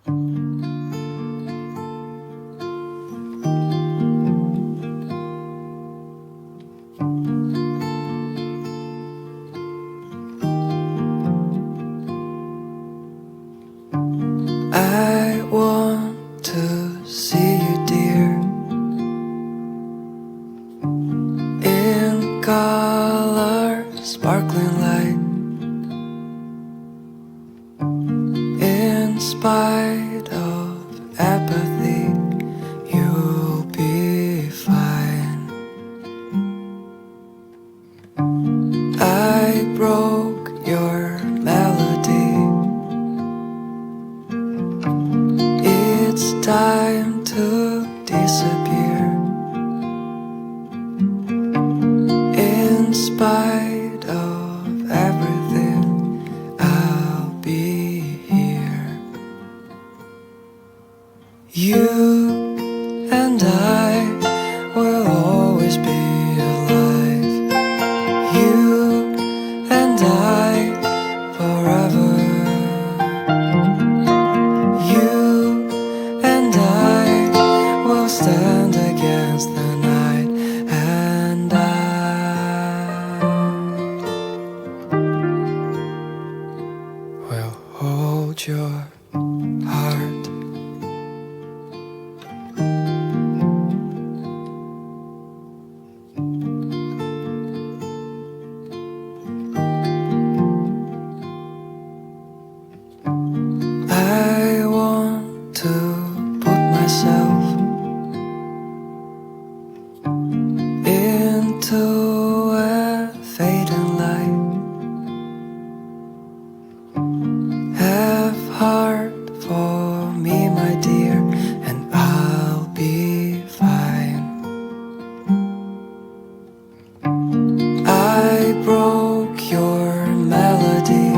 I want to see you, dear, in color, sparkling light. In spite of apathy, you'll be fine. I broke your melody. It's time to disappear. In spite of everything, I'll be here. You and I will always be alive. You and I forever. You and I will stand against the night, and I will hold your heart. I want to put myself into a fading light. Have heart for me, my dear, and I'll be fine. I broke your melody.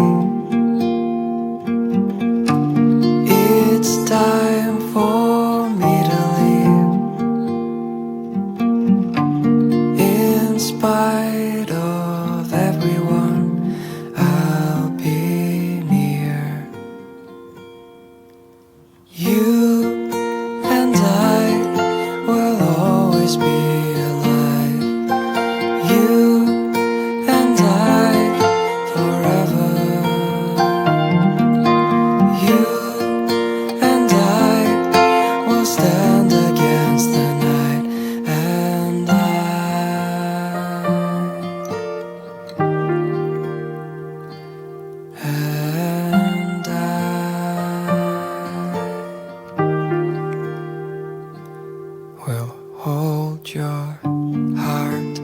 It's time for me to leave. In spite of everyone, I'll be near. You and I will always be alive. You and I forever. You and I will stand against the night, and I will hold your heart.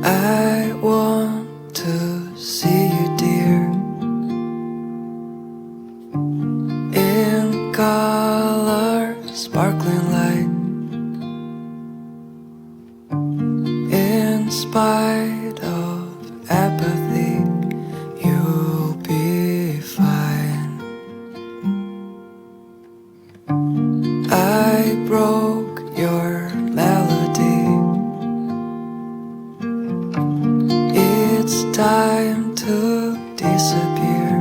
I want to see you, dear, in color, sparkling light. In spite of apathy, you'll be fine. I broke your melody. It's time to disappear.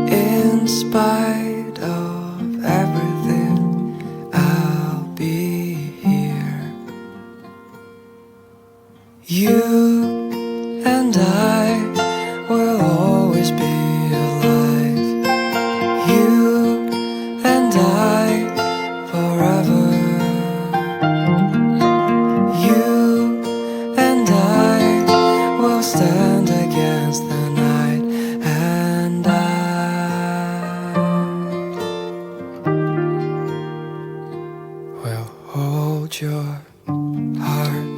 In spite of everything, I'll be here. You and I will always be alive. You and I forever. You and I will stand against the night, and I will hold your heart.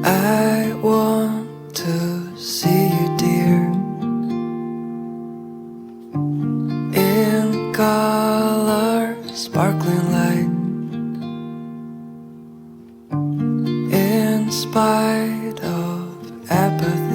I want to see you, dear, in color, sparkling light. In spite of apathy,